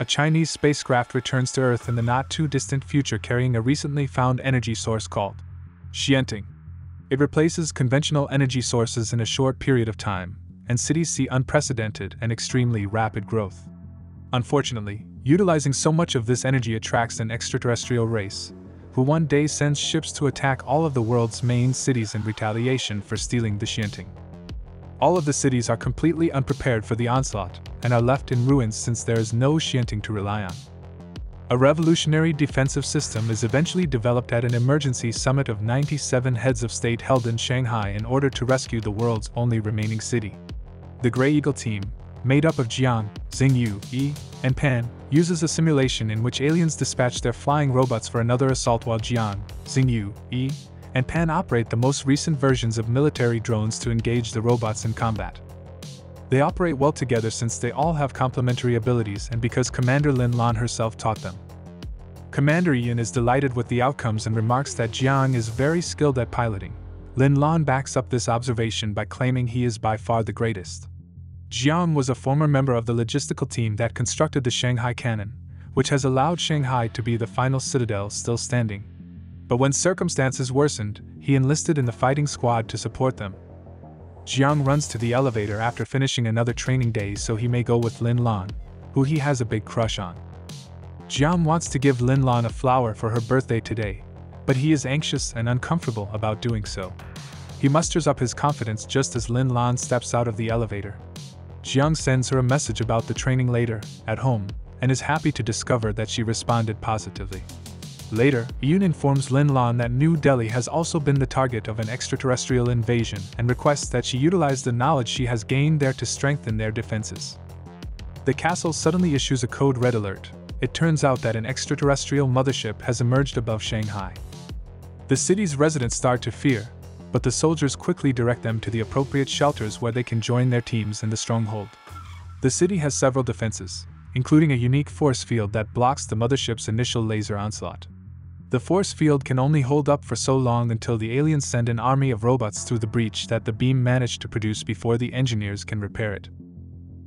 a Chinese spacecraft returns to Earth in the not-too-distant future carrying a recently found energy source called Xianting. It replaces conventional energy sources in a short period of time, and cities see unprecedented and extremely rapid growth. Unfortunately, utilizing so much of this energy attracts an extraterrestrial race, who one day sends ships to attack all of the world's main cities in retaliation for stealing the Xianting. All of the cities are completely unprepared for the onslaught and are left in ruins since there is no Xianting to rely on. A revolutionary defensive system is eventually developed at an emergency summit of 97 heads of state held in Shanghai in order to rescue the world's only remaining city. The Grey Eagle team, made up of Jiang, Xingyu, Yi, and Pan, uses a simulation in which aliens dispatch their flying robots for another assault while Jiang, Xingyu, Yi, and Pan operate the most recent versions of military drones to engage the robots in combat. They operate well together since they all have complementary abilities and because Commander Lin Lan herself taught them. Commander Yin is delighted with the outcomes and remarks that Jiang is very skilled at piloting. Lin Lan backs up this observation by claiming he is by far the greatest. Jiang was a former member of the logistical team that constructed the Shanghai cannon, which has allowed Shanghai to be the final citadel still standing. But when circumstances worsened, he enlisted in the fighting squad to support them. Jiang runs to the elevator after finishing another training day so he may go with Lin Lan, who he has a big crush on. Jiang wants to give Lin Lan a flower for her birthday today, but he is anxious and uncomfortable about doing so. He musters up his confidence just as Lin Lan steps out of the elevator. Jiang sends her a message about the training later, at home, and is happy to discover that she responded positively. Later, Yoon informs Lin Lan that New Delhi has also been the target of an extraterrestrial invasion and requests that she utilize the knowledge she has gained there to strengthen their defenses. The castle suddenly issues a code red alert. It turns out that an extraterrestrial mothership has emerged above Shanghai. The city's residents start to fear, but the soldiers quickly direct them to the appropriate shelters where they can join their teams in the stronghold. The city has several defenses, including a unique force field that blocks the mothership's initial laser onslaught. The force field can only hold up for so long until the aliens send an army of robots through the breach that the beam managed to produce before the engineers can repair it.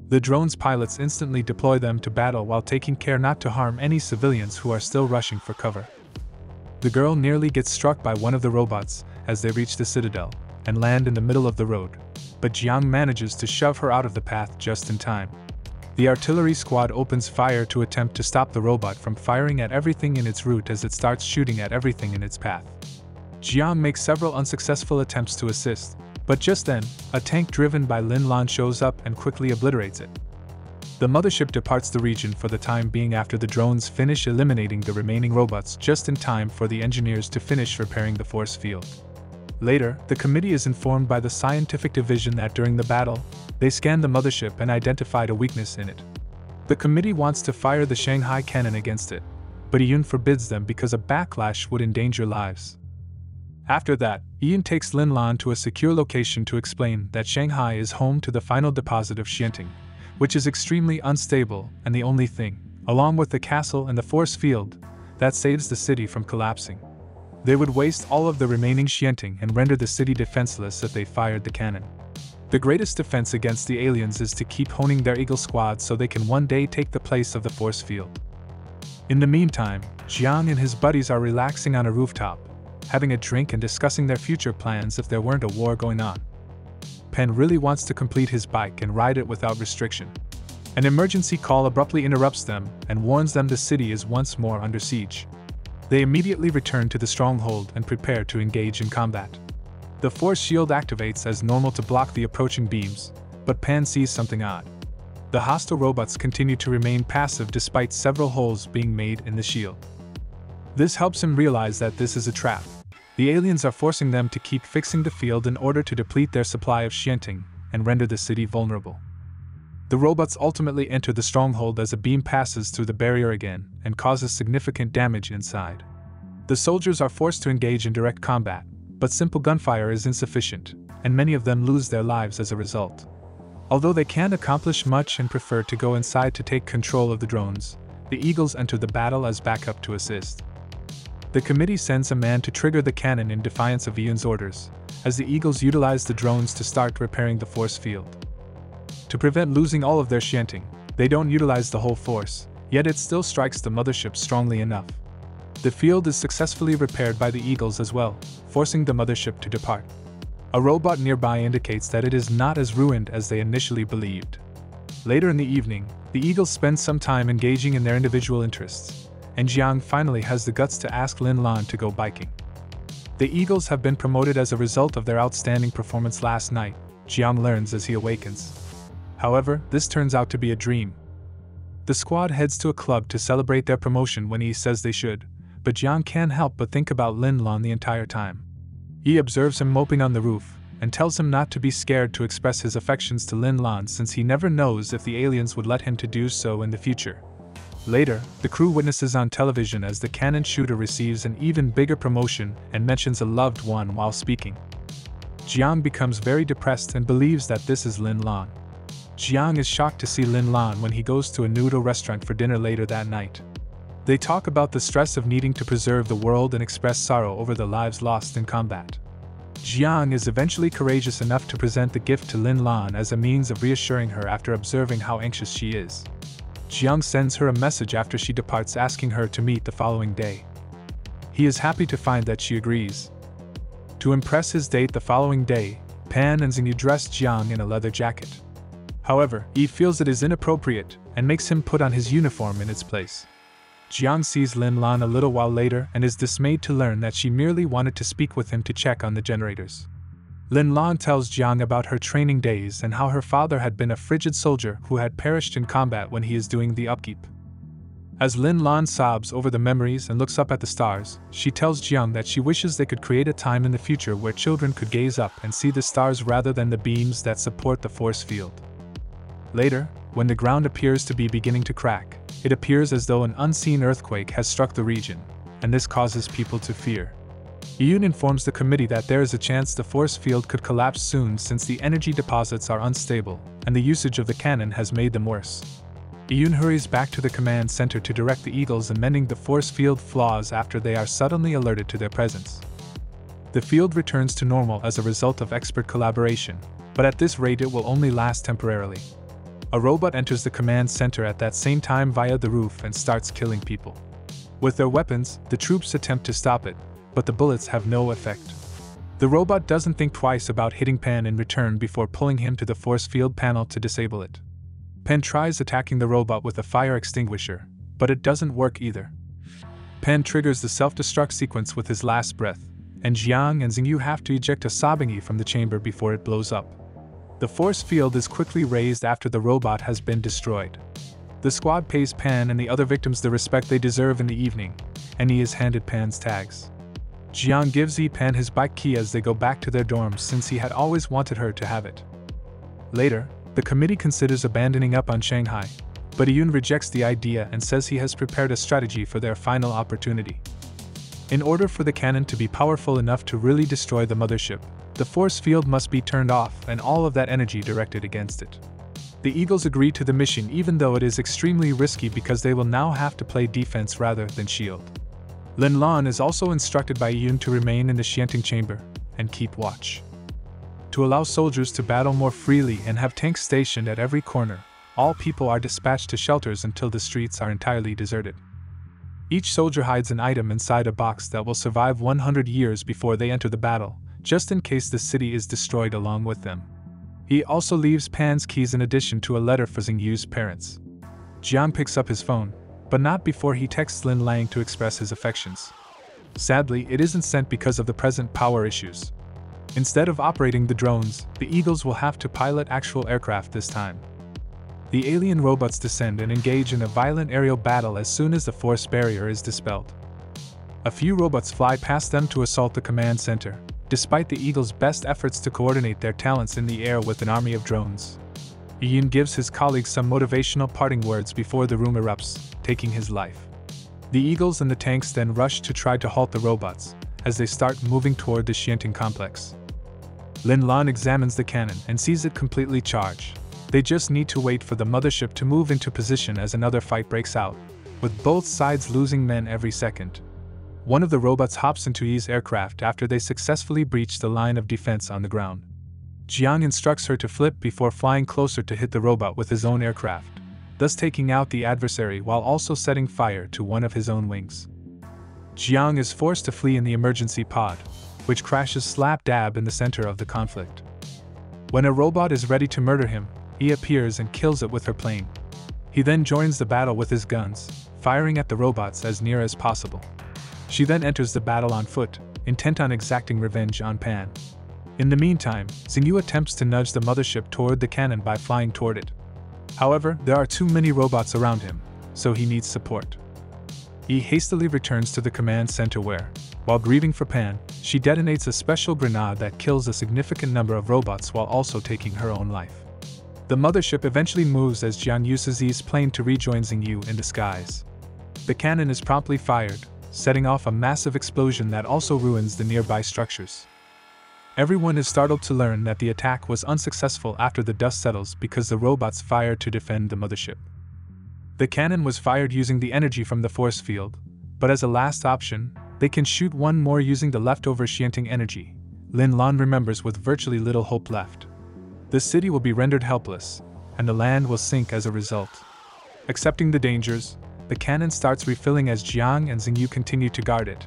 The drone's pilots instantly deploy them to battle while taking care not to harm any civilians who are still rushing for cover. The girl nearly gets struck by one of the robots as they reach the citadel and land in the middle of the road, but Jiang manages to shove her out of the path just in time. The artillery squad opens fire to attempt to stop the robot from firing at everything in its route as it starts shooting at everything in its path. Jiang makes several unsuccessful attempts to assist, but just then, a tank driven by Lin Lan shows up and quickly obliterates it. The mothership departs the region for the time being after the drones finish eliminating the remaining robots just in time for the engineers to finish repairing the force field. Later, the committee is informed by the scientific division that during the battle, they scanned the mothership and identified a weakness in it. The committee wants to fire the Shanghai cannon against it, but Yoon forbids them because a backlash would endanger lives. After that, Ian takes Lin Lan to a secure location to explain that Shanghai is home to the final deposit of Xianting, which is extremely unstable and the only thing, along with the castle and the force field, that saves the city from collapsing. They would waste all of the remaining Xianting and render the city defenseless if they fired the cannon. The greatest defense against the aliens is to keep honing their Eagle squad so they can one day take the place of the force field. In the meantime, Jiang and his buddies are relaxing on a rooftop, having a drink and discussing their future plans if there weren't a war going on. Pen really wants to complete his bike and ride it without restriction. An emergency call abruptly interrupts them and warns them the city is once more under siege. They immediately return to the stronghold and prepare to engage in combat. The force shield activates as normal to block the approaching beams, but Pan sees something odd. The hostile robots continue to remain passive despite several holes being made in the shield. This helps him realize that this is a trap. The aliens are forcing them to keep fixing the field in order to deplete their supply of Xianting and render the city vulnerable. The robots ultimately enter the stronghold as a beam passes through the barrier again and causes significant damage inside. The soldiers are forced to engage in direct combat, but simple gunfire is insufficient, and many of them lose their lives as a result. Although they can't accomplish much and prefer to go inside to take control of the drones, the Eagles enter the battle as backup to assist. The committee sends a man to trigger the cannon in defiance of Ian's orders, as the Eagles utilize the drones to start repairing the force field. To prevent losing all of their Xianting, they don't utilize the whole force. Yet it still strikes the mothership strongly enough. The field is successfully repaired by the Eagles as well, forcing the mothership to depart. A robot nearby indicates that it is not as ruined as they initially believed. Later in the evening, the Eagles spend some time engaging in their individual interests, and Jiang finally has the guts to ask Lin Lan to go biking. The Eagles have been promoted as a result of their outstanding performance last night, Jiang learns as he awakens. However, this turns out to be a dream. The squad heads to a club to celebrate their promotion when he says they should, but Jiang can't help but think about Lin Lan the entire time. He observes him moping on the roof, and tells him not to be scared to express his affections to Lin Lan since he never knows if the aliens would let him to do so in the future. Later, the crew witnesses on television as the cannon shooter receives an even bigger promotion and mentions a loved one while speaking. Jiang becomes very depressed and believes that this is Lin Lan. Jiang is shocked to see Lin Lan when he goes to a noodle restaurant for dinner later that night. They talk about the stress of needing to preserve the world and express sorrow over the lives lost in combat. Jiang is eventually courageous enough to present the gift to Lin Lan as a means of reassuring her after observing how anxious she is. Jiang sends her a message after she departs asking her to meet the following day. He is happy to find that she agrees. To impress his date the following day, Pan and Xingyu dress Jiang in a leather jacket. However, he feels it is inappropriate and makes him put on his uniform in its place. Jiang sees Lin Lan a little while later and is dismayed to learn that she merely wanted to speak with him to check on the generators. Lin Lan tells Jiang about her training days and how her father had been a frigid soldier who had perished in combat when he is doing the upkeep. As Lin Lan sobs over the memories and looks up at the stars, she tells Jiang that she wishes they could create a time in the future where children could gaze up and see the stars rather than the beams that support the force field. Later, when the ground appears to be beginning to crack, it appears as though an unseen earthquake has struck the region, and this causes people to fear. Yoon informs the committee that there is a chance the force field could collapse soon since the energy deposits are unstable, and the usage of the cannon has made them worse. Yoon hurries back to the command center to direct the Eagles in mending the force field flaws after they are suddenly alerted to their presence. The field returns to normal as a result of expert collaboration, but at this rate it will only last temporarily. A robot enters the command center at that same time via the roof and starts killing people. With their weapons, the troops attempt to stop it, but the bullets have no effect. The robot doesn't think twice about hitting Pan in return before pulling him to the force field panel to disable it. Pan tries attacking the robot with a fire extinguisher, but it doesn't work either. Pan triggers the self-destruct sequence with his last breath, and Jiang and Xingyu have to eject a Sabingi from the chamber before it blows up. The force field is quickly raised after the robot has been destroyed. The squad pays Pan and the other victims the respect they deserve in the evening, and he is handed Pan's tags. Jiang gives Pan his bike key as they go back to their dorms since he had always wanted her to have it. Later, the committee considers abandoning up on Shanghai, but Yoon rejects the idea and says he has prepared a strategy for their final opportunity. In order for the cannon to be powerful enough to really destroy the mothership, the force field must be turned off and all of that energy directed against it. The Eagles agree to the mission even though it is extremely risky because they will now have to play defense rather than shield. Lin Lan is also instructed by Yoon to remain in the Xianting chamber and keep watch. To allow soldiers to battle more freely and have tanks stationed at every corner, all people are dispatched to shelters until the streets are entirely deserted. Each soldier hides an item inside a box that will survive 100 years before they enter the battle, just in case the city is destroyed along with them. He also leaves Pan's keys in addition to a letter for Xingyu's parents. Jiang picks up his phone, but not before he texts Lin Lang to express his affections. Sadly, it isn't sent because of the present power issues. Instead of operating the drones, the Eagles will have to pilot actual aircraft this time. The alien robots descend and engage in a violent aerial battle as soon as the force barrier is dispelled. A few robots fly past them to assault the command center, despite the Eagles' best efforts to coordinate their talents in the air with an army of drones. Yoon gives his colleagues some motivational parting words before the room erupts, taking his life. The Eagles and the tanks then rush to try to halt the robots, as they start moving toward the Xianting complex. Lin Lan examines the cannon and sees it completely charged. They just need to wait for the mothership to move into position as another fight breaks out, with both sides losing men every second. One of the robots hops into Yi's aircraft after they successfully breach the line of defense on the ground. Jiang instructs her to flip before flying closer to hit the robot with his own aircraft, thus taking out the adversary while also setting fire to one of his own wings. Jiang is forced to flee in the emergency pod, which crashes slap dab in the center of the conflict. When a robot is ready to murder him, he appears and kills it with her plane. He then joins the battle with his guns, firing at the robots as near as possible. She then enters the battle on foot, intent on exacting revenge on Pan. In the meantime, Xingyu attempts to nudge the mothership toward the cannon by flying toward it. However, there are too many robots around him, so he needs support. He hastily returns to the command center where, while grieving for Pan, she detonates a special grenade that kills a significant number of robots while also taking her own life. The mothership eventually moves as Jiang uses Yi's plane to rejoin Xingyu in the skies. The cannon is promptly fired, setting off a massive explosion that also ruins the nearby structures. Everyone is startled to learn that the attack was unsuccessful after the dust settles because the robots fired to defend the mothership. The cannon was fired using the energy from the force field, but as a last option, they can shoot one more using the leftover Xianting energy. Lin Lan remembers with virtually little hope left. The city will be rendered helpless, and the land will sink as a result. Accepting the dangers, the cannon starts refilling as Jiang and Xingyu continue to guard it.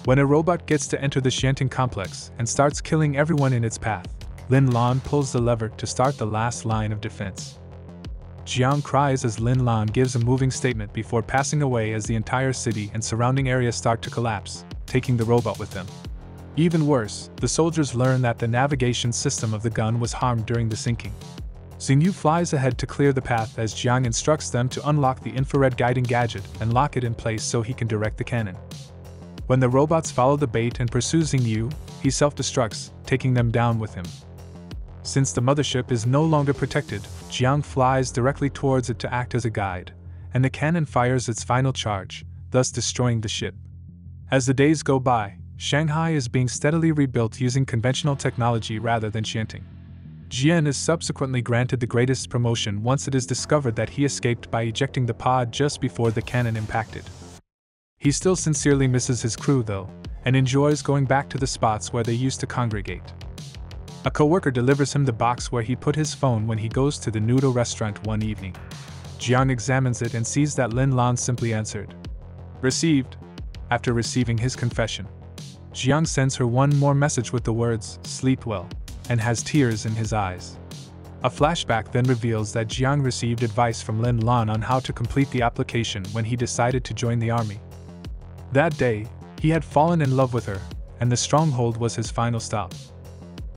When a robot gets to enter the Xianting complex and starts killing everyone in its path, Lin Lan pulls the lever to start the last line of defense. Jiang cries as Lin Lan gives a moving statement before passing away as the entire city and surrounding area start to collapse, taking the robot with them. Even worse, the soldiers learn that the navigation system of the gun was harmed during the sinking. Xingyu flies ahead to clear the path as Jiang instructs them to unlock the infrared guiding gadget and lock it in place so he can direct the cannon. When the robots follow the bait and pursue Xingyu, he self-destructs, taking them down with him. Since the mothership is no longer protected, Jiang flies directly towards it to act as a guide, and the cannon fires its final charge, thus destroying the ship. As the days go by, Shanghai is being steadily rebuilt using conventional technology rather than Xianting. Jian is subsequently granted the greatest promotion once it is discovered that he escaped by ejecting the pod just before the cannon impacted. He still sincerely misses his crew though, and enjoys going back to the spots where they used to congregate. A coworker delivers him the box where he put his phone when he goes to the noodle restaurant one evening. Jiang examines it and sees that Lin Lan simply answered, "Received," after receiving his confession. Jiang sends her one more message with the words, "Sleep well," and has tears in his eyes. A flashback then reveals that Jiang received advice from Lin Lan on how to complete the application when he decided to join the army. That day, he had fallen in love with her, and the stronghold was his final stop.